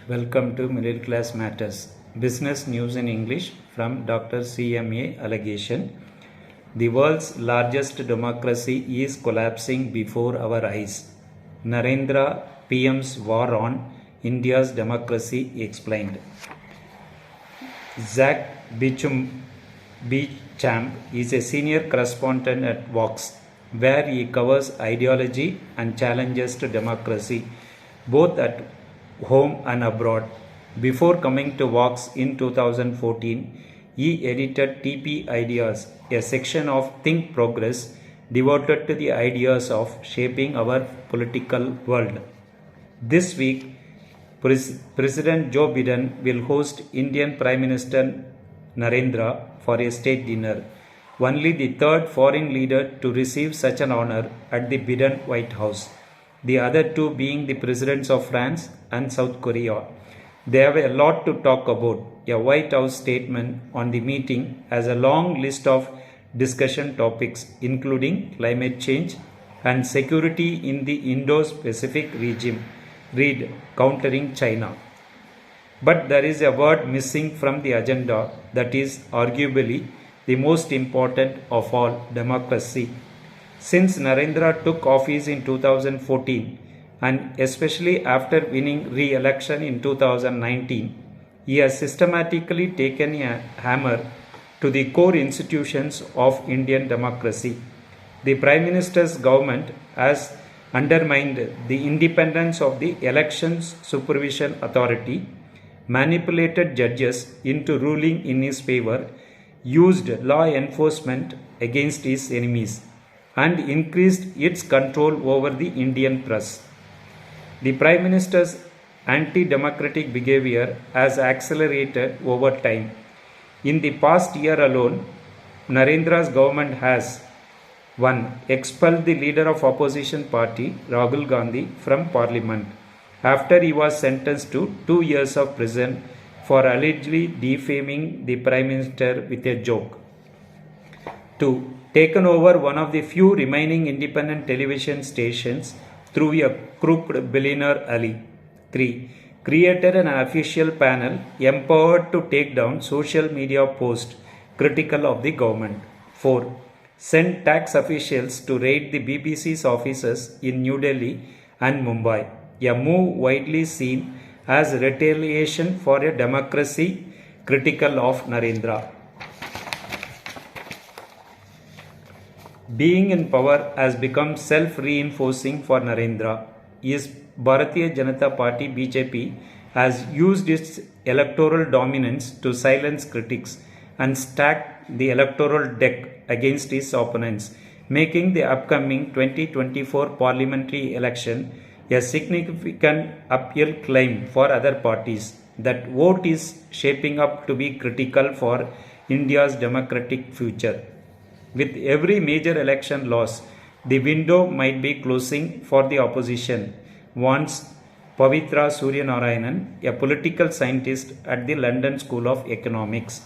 Welcome to Middle Class Matters. Business news in English from Dr. CMA ALAGESAN. The world's largest democracy is collapsing before our eyes. Narendra PM's war on India's democracy explained. Zach Beecham is a senior correspondent at Vox, where he covers ideology and challenges to democracy, both at home and abroad. Before coming to Vox in 2014, he edited TP Ideas, a section of Think Progress devoted to the ideas of shaping our political world. This week, President Joe Biden will host Indian Prime Minister Narendra for a state dinner, only the third foreign leader to receive such an honor at the Biden White House, the other two being the presidents of France and South Korea. They have a lot to talk about. A White House statement on the meeting has a long list of discussion topics, including climate change and security in the Indo-Pacific region. Read Countering China. But there is a word missing from the agenda that is arguably the most important of all: democracy. Since Narendra took office in 2014 and especially after winning re-election in 2019, he has systematically taken a hammer to the core institutions of Indian democracy. The Prime Minister's government has undermined the independence of the Elections Supervision Authority, manipulated judges into ruling in his favor, used law enforcement against his enemies, and increased its control over the Indian press. The Prime Minister's anti-democratic behavior has accelerated over time. In the past year alone, Narendra's government has 1. Expelled the leader of opposition party, Rahul Gandhi, from parliament after he was sentenced to 2 years of prison for allegedly defaming the Prime Minister with a joke. 2. Taken over one of the few remaining independent television stations through a crooked billionaire alley. 3. Created an official panel empowered to take down social media posts critical of the government. 4. Sent tax officials to raid the BBC's offices in New Delhi and Mumbai, a move widely seen as retaliation for a democracy critical of Narendra. Being in power has become self-reinforcing for Narendra. His Bharatiya Janata Party BJP has used its electoral dominance to silence critics and stack the electoral deck against his opponents, making the upcoming 2024 parliamentary election a significant uphill climb for other parties. That vote is shaping up to be critical for India's democratic future. With every major election loss, the window might be closing for the opposition, warns Pavitra Suryanarayanan, a political scientist at the London School of Economics.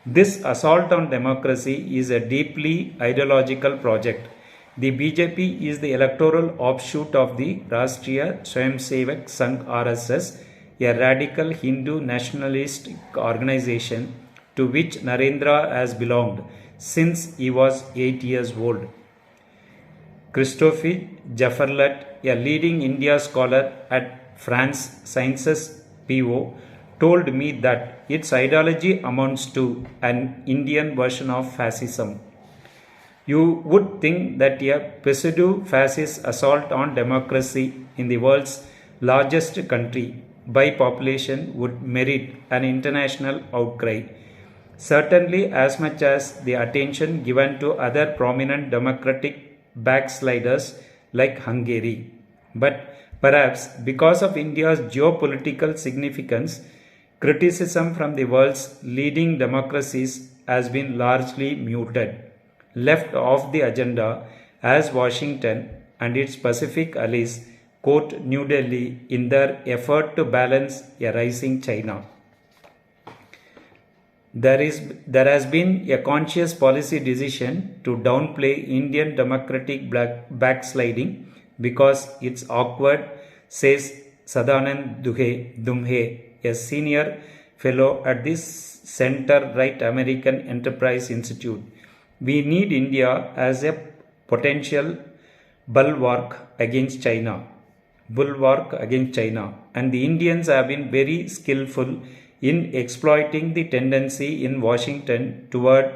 This assault on democracy is a deeply ideological project. The BJP is the electoral offshoot of the Rashtriya Swayamsevak Sangh RSS, a radical Hindu nationalistic organization to which Narendra has belonged since he was 8 years old. Christophe Jafferlat, a leading India scholar at France Sciences PO, told me that its ideology amounts to an Indian version of fascism. You would think that a pseudo-fascist assault on democracy in the world's largest country by population would merit an international outcry, certainly as much as the attention given to other prominent democratic backsliders like Hungary. But perhaps because of India's geopolitical significance, criticism from the world's leading democracies has been largely muted, left off the agenda as Washington and its Pacific allies court New Delhi in their effort to balance a rising China. There has been a conscious policy decision to downplay Indian democratic backsliding because it's awkward, says Sadanand Dumhe, a senior fellow at the center-right American Enterprise Institute. We need India as a potential bulwark against China. And the Indians have been very skillful in exploiting the tendency in Washington toward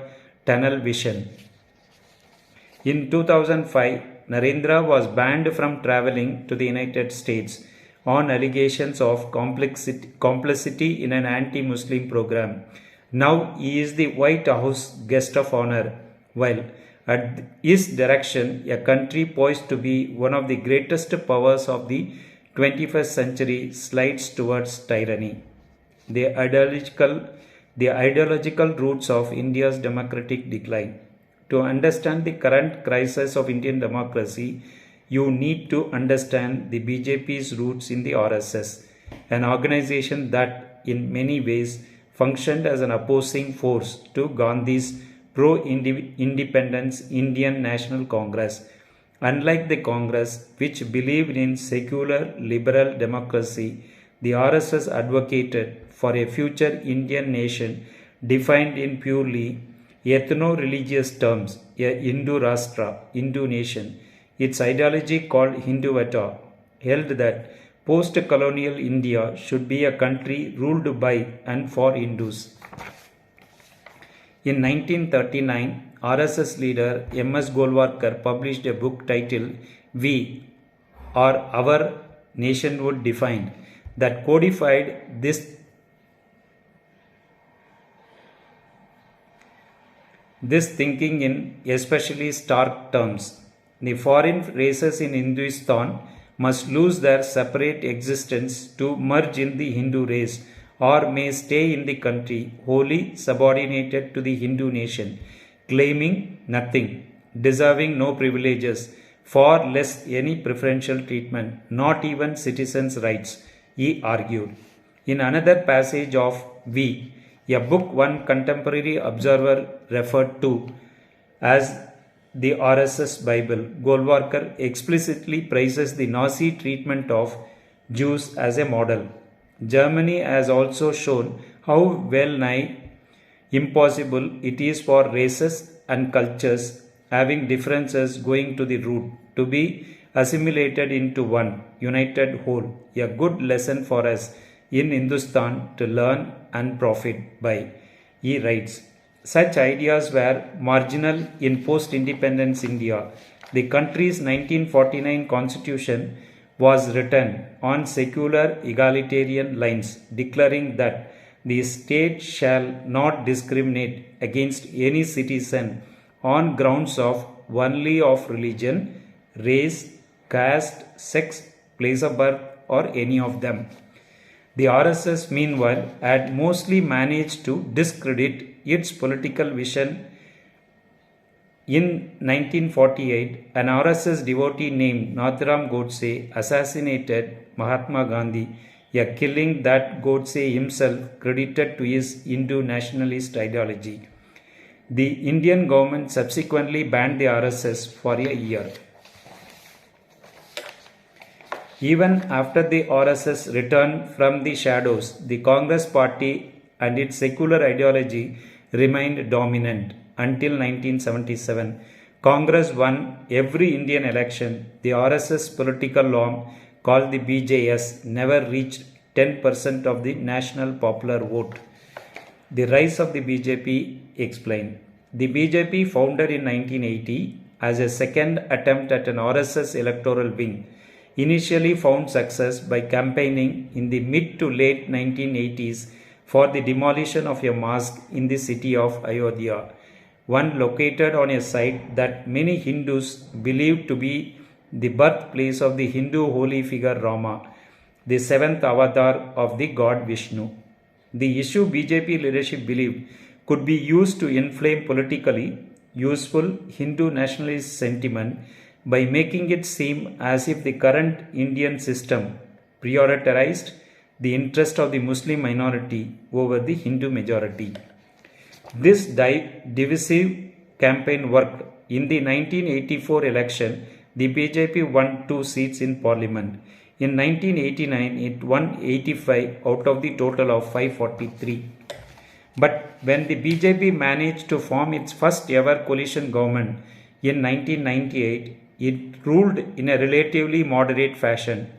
tunnel vision. In 2005, Narendra was banned from traveling to the United States on allegations of complicity in an anti-Muslim program. Now he is the White House guest of honor, while at his direction, a country poised to be one of the greatest powers of the 21st century slides towards tyranny. The ideological roots of India's democratic decline. To understand the current crisis of Indian democracy, you need to understand the BJP's roots in the RSS, an organization that in many ways functioned as an opposing force to Gandhi's pro-independence Indian National Congress. Unlike the Congress, which believed in secular liberal democracy, the RSS advocated for a future Indian nation defined in purely ethno-religious terms, a Hindu Rashtra, Hindu nation. Its ideology, called Hinduvata, held that post-colonial India should be a country ruled by and for Hindus. In 1939, RSS leader M.S. Golwalkar published a book titled We, or Our Nationhood Defined, that codified this thinking in especially stark terms. The foreign races in Hindustan must lose their separate existence to merge in the Hindu race, or may stay in the country wholly subordinated to the Hindu nation, claiming nothing, deserving no privileges, far less any preferential treatment, not even citizens' rights, he argued. In another passage of We, a book one contemporary observer referred to as the RSS Bible, Golwalkar explicitly praises the Nazi treatment of Jews as a model. Germany has also shown how well nigh impossible it is for races and cultures having differences going to the root to be assimilated into one united whole, a good lesson for us in Hindustan to learn and profit by, he writes. Such ideas were marginal in post-independence India. The country's 1949 constitution was written on secular egalitarian lines, declaring that the state shall not discriminate against any citizen on grounds only of religion, race, caste, sex, place of birth, or any of them. The RSS, meanwhile, had mostly managed to discredit its political vision. In 1948, an RSS devotee named Nathuram Godse assassinated Mahatma Gandhi, a killing that Godse himself credited to his Hindu nationalist ideology. The Indian government subsequently banned the RSS for a year. Even after the RSS returned from the shadows, the Congress party and its secular ideology remained dominant until 1977. Congress won every Indian election. The RSS political arm, called the BJS, never reached 10% of the national popular vote. The rise of the BJP explained. The BJP, founded in 1980 as a second attempt at an RSS electoral wing, initially found success by campaigning in the mid to late 1980s for the demolition of a mosque in the city of Ayodhya, one located on a site that many Hindus believed to be the birthplace of the Hindu holy figure Rama, the seventh avatar of the god Vishnu. The issue BJP leadership believed could be used to inflame politically useful Hindu nationalist sentiment by making it seem as if the current Indian system prioritized the interest of the Muslim minority over the Hindu majority. This divisive campaign worked. In the 1984 election, the BJP won 2 seats in parliament. In 1989, it won 85 out of the total of 543. But when the BJP managed to form its first ever coalition government in 1998, it ruled in a relatively moderate fashion.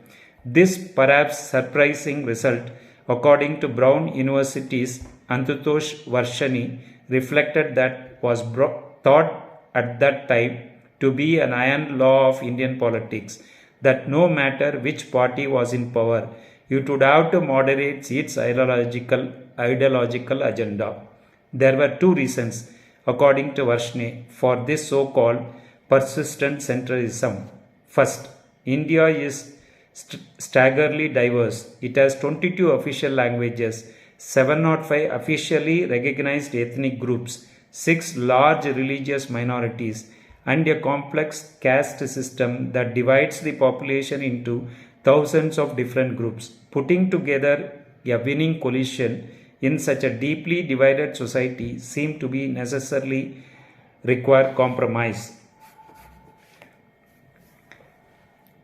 This perhaps surprising result, according to Brown University's Antutosh Varshani, reflected that was thought at that time to be an iron law of Indian politics, that no matter which party was in power, it would have to moderate its ideological agenda. There were two reasons, according to Varshne, for this so-called persistent centralism. First, India is staggeringly diverse. It has 22 official languages, 705 officially recognized ethnic groups, 6 large religious minorities, and a complex caste system that divides the population into thousands of different groups. Putting together a winning coalition in such a deeply divided society seemed to be necessarily require compromise.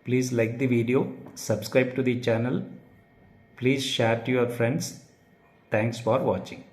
Please like the video, subscribe to the channel, please share to your friends. Thanks for watching.